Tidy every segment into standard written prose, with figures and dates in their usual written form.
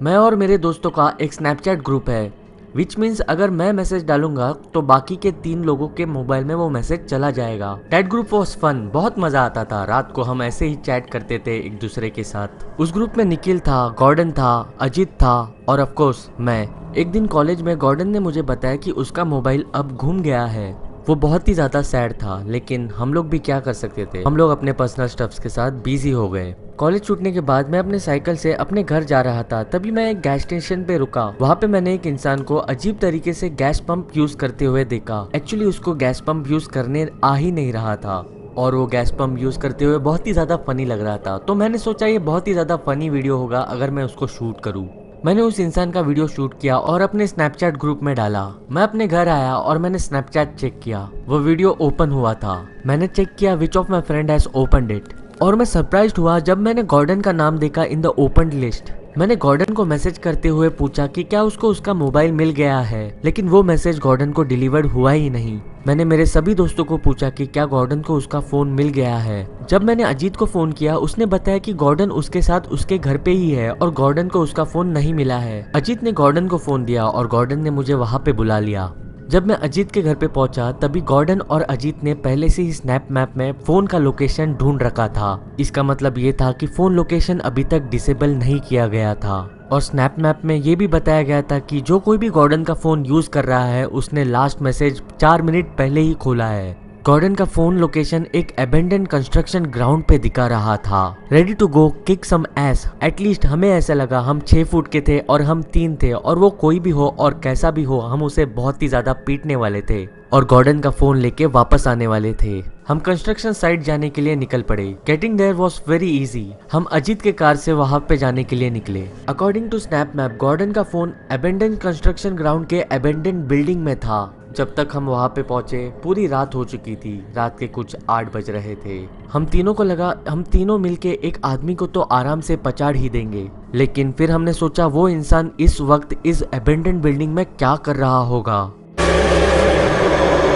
मैं और मेरे दोस्तों का एक स्नैपचैट ग्रुप है, विच मीन्स अगर मैं मैसेज डालूंगा तो बाकी के 3 लोगों के मोबाइल में वो मैसेज चला जाएगा। चैट ग्रुप वॉज फन, बहुत मजा आता था। रात को हम ऐसे ही चैट करते थे एक दूसरे के साथ। उस ग्रुप में निखिल था, गॉर्डन था, अजीत था और ऑफ कोर्स मैं। एक दिन कॉलेज में गॉर्डन ने मुझे बताया कि उसका मोबाइल अब घूम गया है। वो बहुत ही ज्यादा सैड था, लेकिन हम लोग भी क्या कर सकते थे। हम लोग अपने पर्सनल स्टफ्स के साथ बिजी हो गए। कॉलेज छूटने के बाद मैं अपने साइकिल से अपने घर जा रहा था, तभी मैं एक गैस स्टेशन पे रुका। वहाँ पे मैंने एक इंसान को अजीब तरीके से गैस पंप यूज करते हुए देखा। एक्चुअली उसको गैस पंप यूज करने आ ही नहीं रहा था और वो गैस पंप यूज करते हुए बहुत ही ज्यादा फनी लग रहा था। तो मैंने सोचा ये बहुत ही ज्यादा फनी वीडियो होगा अगर मैं उसको शूट करूँ। मैंने उस इंसान का वीडियो शूट किया और अपने स्नैपचैट ग्रुप में डाला। मैं अपने घर आया और मैंने स्नैपचैट चेक किया। वो वीडियो ओपन हुआ था। मैंने चेक किया which of my friend has opened it और मैं सरप्राइज्ड हुआ जब मैंने गॉर्डन का नाम देखा इन द ओपन लिस्ट। मैंने गॉर्डन को मैसेज करते हुए पूछा कि क्या उसको उसका मोबाइल मिल गया है, लेकिन वो मैसेज गॉर्डन को डिलीवर्ड हुआ ही नहीं। मैंने मेरे सभी दोस्तों को पूछा कि क्या गॉर्डन को उसका फोन मिल गया है। जब मैंने अजीत को फोन किया, उसने बताया कि गॉर्डन उसके साथ उसके घर पे ही है और गॉर्डन को उसका फोन नहीं मिला है। अजीत ने गॉर्डन को फोन दिया और गॉर्डन ने मुझे वहाँ पे बुला लिया। जब मैं अजीत के घर पे पहुंचा तभी गॉर्डन और अजीत ने पहले से ही स्नैप मैप में फोन का लोकेशन ढूंढ रखा था। इसका मतलब ये था कि फोन लोकेशन अभी तक डिसेबल नहीं किया गया था और स्नैप मैप में ये भी बताया गया था कि जो कोई भी गॉर्डन का फोन यूज कर रहा है उसने लास्ट मैसेज 4 मिनट पहले ही खोला है। गॉर्डन का फोन लोकेशन एक अबेंडन कंस्ट्रक्शन ग्राउंड पे दिखा रहा था, ready to go kick some ass. At least हमें ऐसा लगा, हम 6 फुट के थे और हम 3 थे और वो कोई भी हो और कैसा भी हो हम उसे बहुत ही ज्यादा पीटने वाले थे और गॉर्डन का फोन लेके वापस आने वाले थे। हम कंस्ट्रक्शन साइट जाने के लिए निकल पड़े। Getting there was very easy. हम अजीत के कार से वहां पे जाने के लिए निकले। According to Snap Map Gordon का फोन अबेंडन कंस्ट्रक्शन ग्राउंड के अबेंडन बिल्डिंग में था। जब तक हम वहां पे पहुंचे पूरी रात हो चुकी थी। रात के कुछ 8 बज रहे थे। हम तीनों को लगा हम तीनों मिलके एक आदमी को तो आराम से पचाड़ ही देंगे, लेकिन फिर हमने सोचा वो इंसान इस वक्त इस अबेंडन बिल्डिंग में क्या कर रहा होगा।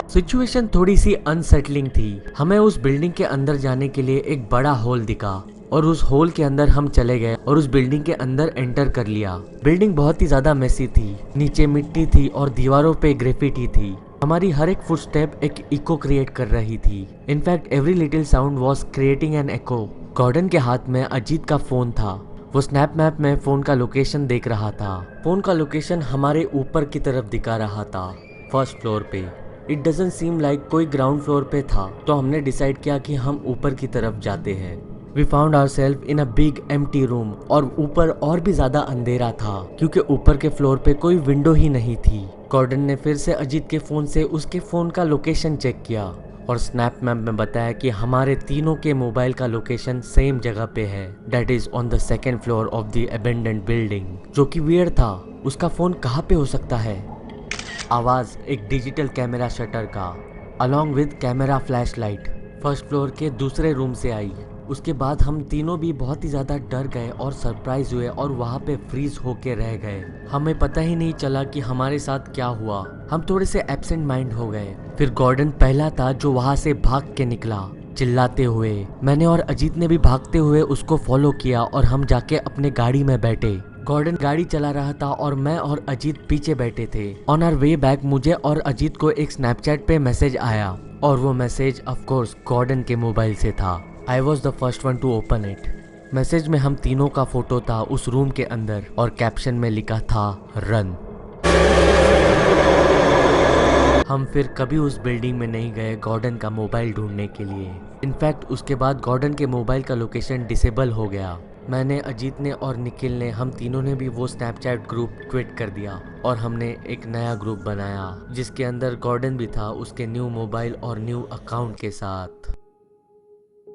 सिचुएशन थोड़ी सी अनसेटलिंग थी। हमें उस बिल्डिंग के अंदर जाने के लिए एक बड़ा हॉल दिखा और उस हॉल के अंदर हम चले गए और उस बिल्डिंग के अंदर एंटर कर लिया। बिल्डिंग बहुत ही ज्यादा मेसी थी, नीचे मिट्टी थी और दीवारों पे ग्रेफिटी थी। हमारी हर एक फुटस्टेप एक इको क्रिएट कर रही थी। In fact every little sound was creating an echo. Gordon के हाथ में अजीत का फोन था। वो स्नैप मैप में फोन का लोकेशन देख रहा था। फोन का लोकेशन हमारे ऊपर की तरफ दिखा रहा था, फर्स्ट फ्लोर पे। इट डजंट सीम लाइक कोई ग्राउंड फ्लोर पे था, तो हमने डिसाइड किया कि हम ऊपर की तरफ जाते हैं। We found ourselves in a big empty room और ऊपर और भी ज्यादा अंधेरा था क्योंकि ऊपर के फ्लोर पे कोई विंडो ही नहीं थी। गॉर्डन ने फिर से अजीत के फोन से उसके फोन का लोकेशन चेक किया और स्नैप मैप में बताया कि हमारे तीनों के मोबाइल का लोकेशन सेम जगह पे है, that is on the second floor of the abandoned building. जो कि वियर्ड था, उसका फोन कहाँ पे हो सकता है। आवाज एक डिजिटल कैमरा शटर का along with camera flashlight first floor के दूसरे रूम से आई। उसके बाद हम तीनों भी बहुत ही ज्यादा डर गए और सरप्राइज हुए और वहाँ पे फ्रीज होके रह गए। हमें पता ही नहीं चला कि हमारे साथ क्या हुआ। हम थोड़े से एब्सेंट माइंड हो गए। फिर गॉर्डन पहला था जो वहाँ से भाग के निकला चिल्लाते हुए। मैंने और अजीत ने भी भागते हुए उसको फॉलो किया और हम जाके अपने गाड़ी में बैठे। गॉर्डन गाड़ी चला रहा था और मैं और अजीत पीछे बैठे थे। ऑन आवर वे बैक मुझे और अजीत को एक स्नैपचैट पे मैसेज आया और वो मैसेज ऑफ कोर्स गॉर्डन के मोबाइल से था। I was the first one to open it. Message में हम तीनों का फोटो था उस रूम के अंदर और कैप्शन में लिखा था रन। हम फिर कभी उस बिल्डिंग में नहीं गए गॉर्डन का मोबाइल ढूंढने के लिए। इनफैक्ट उसके बाद गॉर्डन के मोबाइल का लोकेशन डिसेबल हो गया। मैंने, अजीत ने और निखिल ने, हम तीनों ने भी वो स्नैपचैट ग्रुप क्विट कर दिया और हमने एक नया ग्रुप बनाया जिसके अंदर गॉर्डन भी था उसके न्यू मोबाइल और न्यू अकाउंट के साथ।